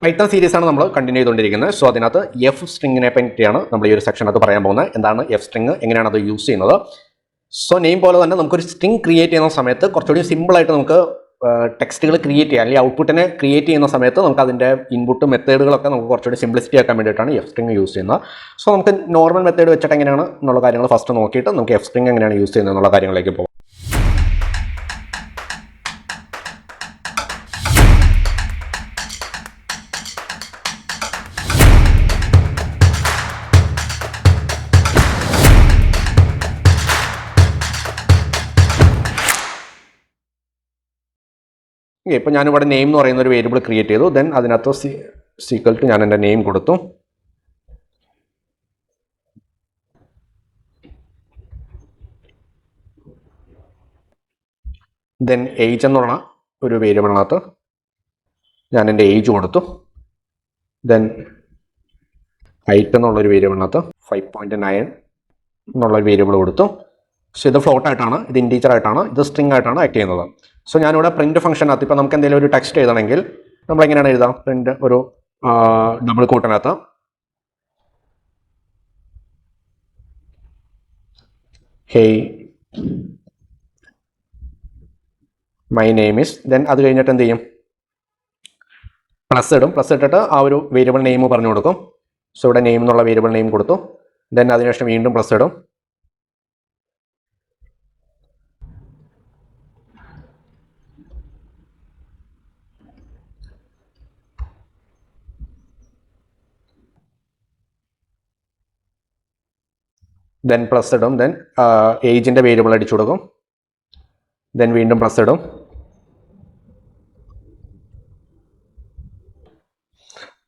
Python സീരീസാണ് നമ്മൾ continue ചെയ്തുകൊണ്ടിരിക്കുന്നത്. So അതിനകത്ത് എഫ് സ്ട്രിങ്ങിനെ പറ്റിയാണ് നമ്മൾ ഈ ഒരു സെക്ഷനകത്ത് പറയാൻ പോകുന്നത്. എന്താണ് എഫ് സ്ട്രിങ്, എങ്ങനെയാണ് അത് യൂസ് ചെയ്യുന്നത്. സോ നെയിം പോലെ തന്നെ നമുക്കൊരു സ്ട്രിങ് ക്രിയേറ്റ് ചെയ്യുന്ന സമയത്ത് കുറച്ചുകൂടി സിമ്പിളായിട്ട് നമുക്ക് ടെക്സ്റ്റുകൾ ക്രിയേറ്റ് ചെയ്യാം, അല്ലെങ്കിൽ ഔട്ട്പുട്ടിനെ ക്രിയേറ്റ് ചെയ്യുന്ന സമയത്ത് നമുക്ക് അതിൻ്റെ ഇൻപുട്ട് മെത്തേഡുകളൊക്കെ നമുക്ക് കുറച്ചുകൂടി സിംപ്ലിസിറ്റി ആക്കാൻ വേണ്ടിയിട്ടാണ് എഫ് സ്ട്രിങ് യൂസ് ചെയ്യുന്നത്. സോ നമുക്ക് നോർമൽ മെത്തേഡ് വെച്ചിട്ട് എങ്ങനെയാണ് എന്നുള്ള കാര്യങ്ങൾ ഫസ്റ്റ് നോക്കിയിട്ട് നമുക്ക് എഫ് സ്ട്രിങ് എങ്ങനെയാണ് യൂസ് ചെയ്യുന്നത് എന്നുള്ള കാര്യങ്ങളിലേക്ക് പോകാം. ഇപ്പോൾ ഞാനിവിടെ നെയിം എന്ന് പറയുന്ന ഒരു വേരിയബിൾ ക്രിയേറ്റ് ചെയ്തു. ദെൻ അതിനകത്ത് സീക്വൽ ടു ഞാൻ എൻ്റെ നെയിം കൊടുത്തു. ദെൻ ഏജ് എന്നുള്ള ഒരു വേരിയബിളിനകത്ത് ഞാൻ എൻ്റെ ഏജ് കൊടുത്തു. ദെൻ ഹൈറ്റ് എന്നുള്ളൊരു വേരിയബിളിനകത്ത് 5.9 എന്നുള്ളൊരു വേരിയബിൾ കൊടുത്തു. സോ ഇത് ഫ്ലോട്ട് ആയിട്ടാണ്, ഇത് ഇൻറ്റീജർ ആയിട്ടാണ്, ഇത് സ്ട്രിങ് ആയിട്ടാണ് ആക്ട് ചെയ്യുന്നത്. സോ ഞാനിവിടെ പ്രിൻറ്റ് ഫംഗ്ഷനകത്ത് ഇപ്പോൾ നമുക്ക് എന്തെങ്കിലും ഒരു ടെക്സ്റ്റ് എഴുതണമെങ്കിൽ നമ്മൾ എങ്ങനെയാണ് എഴുതാം? പ്രിൻറ്റ് ഒരു ഡബിൾ കോട്ടിനകത്ത് hey my name is, then അത് കഴിഞ്ഞിട്ട് എന്ത് ചെയ്യും? പ്ലസ് ഇടും. പ്ലസ് ഇട്ടിട്ട് ആ ഒരു വേരിയബിൾ നെയിം പറഞ്ഞു കൊടുക്കും. സോ ഇവിടെ നെയിം എന്നുള്ള വേരിയബിൾ നെയിം കൊടുത്തു. ദെൻ അതിനുശേഷം വീണ്ടും പ്ലസ് ഇടും. ദെൻ പ്ലസ് ഇടും. ദെൻ ഏജിൻ്റെ വേരിയബിൾ അടിച്ചു കൊടുക്കും. ദെൻ വീണ്ടും പ്ലസ് ഇടും.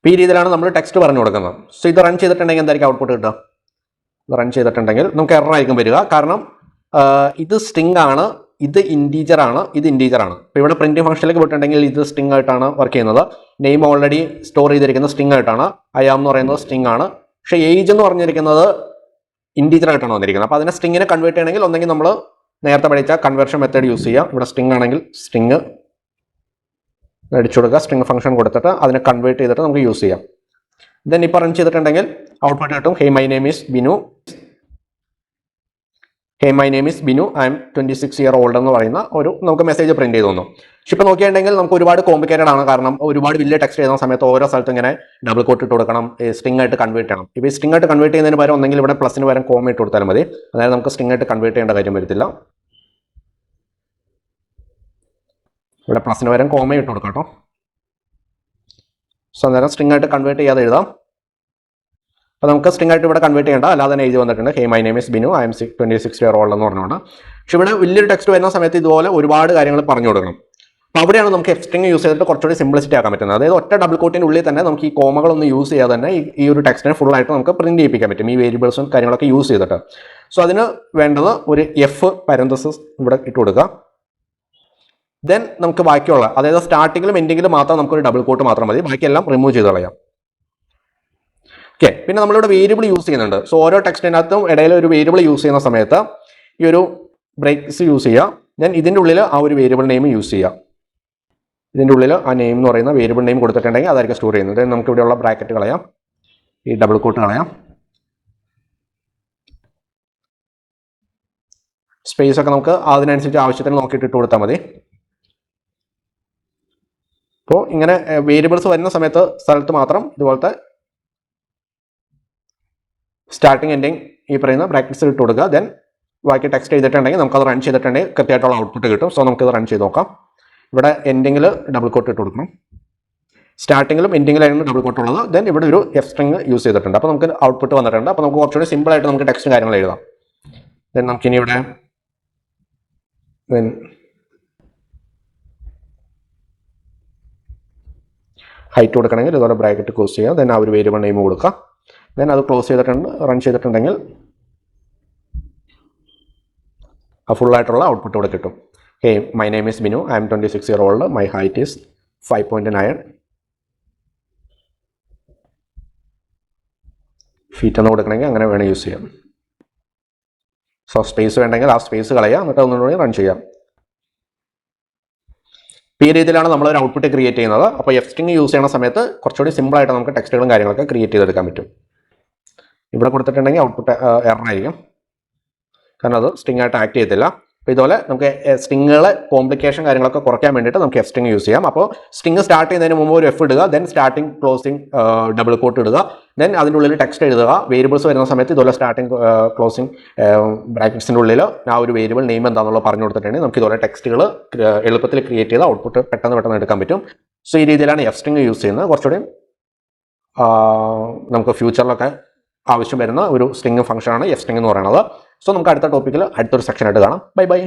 ഈ രീതിയിലാണ് നമ്മൾ ടെക്സ്റ്റ് പറഞ്ഞു കൊടുക്കുന്നത്. സോ ഇത് റൺ ചെയ്തിട്ടുണ്ടെങ്കിൽ എന്തായിരിക്കും ഔട്ട്പുട്ട് കിട്ടുക? റൺ ചെയ്തിട്ടുണ്ടെങ്കിൽ നമുക്ക് എറർ ആയിരിക്കും വരിക. കാരണം ഇത് സ്ട്രിങ് ആണ്, ഇത് ഇൻറ്റീജർ ആണ്, ഇത് ഇൻറ്റീജർ ആണ്. ഇപ്പോൾ ഇവിടെ പ്രിൻറ്റ് ഫംഗ്ഷനിലേക്ക് വിട്ടിട്ടുണ്ടെങ്കിൽ ഇത് സ്ട്രിങ് ആയിട്ടാണ് വർക്ക് ചെയ്യുന്നത്. നെയിം ഓൾറെഡി സ്റ്റോർ ചെയ്തിരിക്കുന്ന സ്ട്രിങ് ആയിട്ടാണ്. ഐ ആം എന്ന് പറയുന്നത് സ്ട്രിങ് ആണ്. പക്ഷേ ഏജ് എന്ന് പറഞ്ഞിരിക്കുന്നത് ഇൻറ്റീജർ ആയിട്ടാണ് വന്നിരിക്കുന്നത്. അപ്പോൾ അതിനെ സ്ട്രിങ്ങിനെ കൺവേർട്ട് ചെയ്യണമെങ്കിൽ ഒന്നെങ്കിൽ നമ്മൾ നേരത്തെ പഠിച്ച കൺവേർഷൻ മെത്തേഡ് യൂസ് ചെയ്യാം. ഇവിടെ സ്ട്രിങ് ആണെങ്കിൽ സ്ട്രിങ് അടിച്ചു കൊടുക്കുക, സ്ട്രിങ് ഫംഗ്ഷൻ കൊടുത്തിട്ട് അതിനെ കൺവേർട്ട് ചെയ്തിട്ട് നമുക്ക് യൂസ് ചെയ്യാം. ദെൻ ഇപ്പോൾ റൺ ചെയ്തിട്ടുണ്ടെങ്കിൽ ഔട്ട്പുട്ട് കിട്ടും ഹേ my name is Binu, hey my name is Binu, I M 26 year old എന്ന് പറയുന്ന ഒരു നമുക്ക് മെസ്സേജ് പ്രിന്റ് ചെയ്തു തന്നു. പക്ഷെ ഇപ്പോൾ നോക്കിയിട്ടുണ്ടെങ്കിൽ നമുക്ക് ഒരുപാട് കോംപ്ലിക്കേറ്റഡ് ആണ്. കാരണം ഒരുപാട് വലിയ ടെക്സ്റ്റ് എഴുതുന്ന സമയത്ത് ഓരോ സ്ഥലത്തും ഇങ്ങനെ ഡബിൾ കോട്ട് ഇട്ട് കൊടുക്കണം, സ്ട്രിങ് ആയിട്ട് കൺവേർട്ട് ചെയ്യണം. ഇപ്പോൾ ഈ സ്ട്രിങ് ആയിട്ട് കൺവേർട്ട് ചെയ്യുന്നതിന് പകരം ഒന്നെങ്കിൽ ഇവിടെ പ്ലസിന് പകരം കോമ ഇട്ട് കൊടുത്താലും മതി. അതായത് നമുക്ക് സ്ട്രിങ് ആയിട്ട് കൺവേർട്ട് ചെയ്യേണ്ട കാര്യം വരത്തില്ല. ഇവിടെ പ്ലസിന് പകരം കോമ ഇട്ട് കൊടുക്കാം കേട്ടോ. സോ അന്നേരം സ്ട്രിങ് ആയിട്ട് കൺവേർട്ട് ചെയ്യാതെ എഴുതാം. അപ്പോൾ നമുക്ക് സ്ട്രിങ് ആയിട്ട് ഇവിടെ കൺവേർട്ട് ചെയ്യേണ്ട, അല്ലാതെ തന്നെ എഴുതി വന്നിട്ടുണ്ട് ഹേ my name is Binu, I M 26 year old എന്ന് പറഞ്ഞുകൊണ്ട്. പക്ഷെ ഇവിടെ വലിയൊരു ടെക്സ്റ്റ് വരുന്ന സമയത്ത് ഇതുപോലെ ഒരുപാട് കാര്യങ്ങൾ പറഞ്ഞു കൊടുക്കണം. അപ്പോൾ അവിടെയാണ് നമുക്ക് എഫ് സ്ട്രിങ് യൂസ് ചെയ്തിട്ട് കുറച്ചുകൂടി സിംപ്ലിസിറ്റി ആക്കാൻ പറ്റുന്നത്. അതായത് ഒറ്റ ഡബിൾ കോട്ടിൻ്റെ ഉള്ളിൽ തന്നെ നമുക്ക് ഈ കോമകളൊന്നും യൂസ് ചെയ്യാതെ തന്നെ ഈ ഒരു ടെക്സ്റ്റിനെ ഫുൾ ആയിട്ട് നമുക്ക് പ്രിന്റ് ചെയ്യിപ്പിക്കാൻ പറ്റും, ഈ വേരിയബിൾസും കാര്യങ്ങളൊക്കെ യൂസ് ചെയ്തിട്ട്. സോ അതിന് വേണ്ടത് ഒരു എഫ് പാരന്തസിസ് ഇവിടെ ഇട്ട് കൊടുക്കുക. ദെൻ നമുക്ക് ബാക്കിയുള്ള, അതായത് സ്റ്റാർട്ടിങ്ങിലും എൻഡിങ്ങിലും മാത്രം നമുക്കൊരു ഡബിൾ കോട്ട് മാത്രം മതി, ബാക്കിയെല്ലാം റിമൂവ് ചെയ്ത് കളയാം. ഓക്കെ, പിന്നെ നമ്മളിവിടെ വേരിയബിൾ യൂസ് ചെയ്യുന്നുണ്ട്. സോ ഓരോ ടെക്സ്റ്റിനകത്തും ഇടയിൽ ഒരു വേരിയബിൾ യൂസ് ചെയ്യുന്ന സമയത്ത് ഈ ഒരു ബ്രേക്സ് യൂസ് ചെയ്യുക. ദെൻ ഇതിൻ്റെ ഉള്ളിൽ ആ ഒരു വേരിയബിൾ നെയിം യൂസ് ചെയ്യുക. ഇതിൻ്റെ ഉള്ളിൽ ആ നെയിം എന്ന് പറയുന്ന വേരിയബിൾ നെയിം കൊടുത്തിട്ടുണ്ടെങ്കിൽ അതായിരിക്കും സ്റ്റോർ ചെയ്യുന്നത്. ദെൻ നമുക്ക് ഇവിടെയുള്ള ബ്രാക്കറ്റ് കളയാം, ഈ ഡബിൾ കോട്ട് കളയാം, സ്പേസ് ഒക്കെ നമുക്ക് അതിനനുസരിച്ച് ആവശ്യത്തിന് നോക്കിയിട്ട് ഇട്ട് കൊടുത്താൽ മതി. അപ്പോൾ ഇങ്ങനെ വേരിയബിൾസ് വരുന്ന സമയത്ത് സ്ഥലത്ത് മാത്രം ഇതുപോലത്തെ സ്റ്റാർട്ടിങ് എൻഡിങ് ഈ പറയുന്ന ബ്രാക്കറ്റ്സ് ഇട്ട് കൊടുക്കുക. ദെൻ ബാക്കി ടെക്സ്റ്റ് ചെയ്തിട്ടുണ്ടെങ്കിൽ നമുക്കത് റൺ ചെയ്തിട്ടുണ്ടെങ്കിൽ കൃത്യമായിട്ടുള്ള ഔട്ട്പുട്ട് കിട്ടും. സോ നമുക്കിത് റൺ ചെയ്ത് നോക്കാം. ഇവിടെ എൻഡിങ്ങിൽ ഡബിൾ കോട്ട് ഇട്ട് കൊടുക്കണം, സ്റ്റാർട്ടിങ്ങിലും എൻഡിങ്ങിലായിരുന്നു ഡബിൾ കോട്ട് ഉള്ളത്. ദെൻ ഇവിടെ ഒരു എഫ് സ്ട്രിങ് യൂസ് ചെയ്തിട്ടുണ്ട്. അപ്പോൾ നമുക്ക് ഔട്ട്പുട്ട് വന്നിട്ടുണ്ട്. അപ്പോൾ നമുക്ക് കുറച്ചുകൂടി സിമ്പിളായിട്ട് നമുക്ക് ടെക്സ്റ്റും കാര്യങ്ങൾ എഴുതാം. ദെൻ നമുക്കിനി ഇവിടെ ഹൈറ്റ് കൊടുക്കണമെങ്കിൽ ഇതുപോലെ ബ്രാക്കറ്റ് ക്ലോസ് ചെയ്യുക. ദെൻ ആ ഒരു വേരിയബിൾ നെയിം കൊടുക്കുക. ദെൻ അത് ക്ലോസ് ചെയ്തിട്ടുണ്ട്, റൺ ചെയ്തിട്ടുണ്ടെങ്കിൽ ആ ഫുള്ളായിട്ടുള്ള ഔട്ട്പുട്ട് ഇവിടെ കിട്ടും. ഹേ my name is Binu, I M 26 year old, my height is 5.9 feet എന്ന് കൊടുക്കണമെങ്കിൽ അങ്ങനെ വേണം യൂസ് ചെയ്യാം. സോ സ്പേസ് വേണ്ടെങ്കിൽ ആ സ്പേസ് കളയാം, എന്നിട്ട് ഒന്നുകൂടി റൺ ചെയ്യാം. അപ്പോൾ ഈ രീതിയിലാണ് നമ്മൾ ഒരു ഔട്ട്പുട്ട് ക്രിയേറ്റ് ചെയ്യുന്നത്. അപ്പോൾ എഫ് സ്ട്രിങ് യൂസ് ചെയ്യുന്ന സമയത്ത് കുറച്ചുകൂടി സിമ്പിളായിട്ട് നമുക്ക് ടെക്സ്റ്റുകളും കാര്യങ്ങളൊക്കെ ക്രിയേറ്റ് ചെയ്തെടുക്കാൻ പറ്റും. ഇവിടെ കൊടുത്തിട്ടുണ്ടെങ്കിൽ ഔട്ട്പുട്ട് എറർ ആയിരിക്കും, കാരണം അത് സ്ട്രിങ് ആയിട്ട് ആക്ട് ചെയ്യത്തില്ല. അപ്പോൾ ഇതുപോലെ നമുക്ക് സ്ട്രിങ്ങുകളെ കോംപ്ലിക്കേഷൻ കാര്യങ്ങളൊക്കെ കുറയ്ക്കാൻ വേണ്ടിയിട്ട് നമുക്ക് എഫ് സ്ട്രിങ് യൂസ് ചെയ്യാം. അപ്പോൾ സ്ട്രിങ് സ്റ്റാർട്ട് ചെയ്യുന്നതിന് മുമ്പ് ഒരു എഫ് ഇടുക, then starting closing double quote ഇടുക, ദെൻ അതിൻ്റെ ഉള്ളിൽ ടെക്സ്റ്റ് എഴുതുക. വേരിയബിൾസ് വരുന്ന സമയത്ത് ഇതുപോലെ സ്റ്റാർട്ടിങ് ക്ലോസിങ് ബ്രാക്കറ്റ്സിൻ്റെ ഉള്ളിൽ ആ ഒരു വേരിയബിൾ നെയിം എന്താണെന്നുള്ള പറഞ്ഞു കൊടുത്തിട്ടുണ്ടെങ്കിൽ നമുക്ക് ഇതുപോലെ ടെക്സ്റ്റുകൾ എളുപ്പത്തിൽ ക്രിയേറ്റ് ചെയ്ത് ഔട്ട്പുട്ട് പെട്ടെന്ന് എടുക്കാൻ പറ്റും. സോ ഈ രീതിയിലാണ് എഫ് സ്ട്രിങ് യൂസ് ചെയ്യുന്നത്. കുറച്ചുകൂടി നമുക്ക് ഫ്യൂച്ചറിലൊക്കെ ആവശ്യം വരുന്ന ഒരു സ്ട്രിങ് ഫംഗ്ഷനാണ് എഫ് സ്ട്രിങ് എന്ന് പറയുന്നത്. സോ നമുക്ക് അടുത്ത ടോപ്പിക്കിൽ അടുത്തൊരു സെക്ഷനായിട്ട് കാണാം. Bye bye.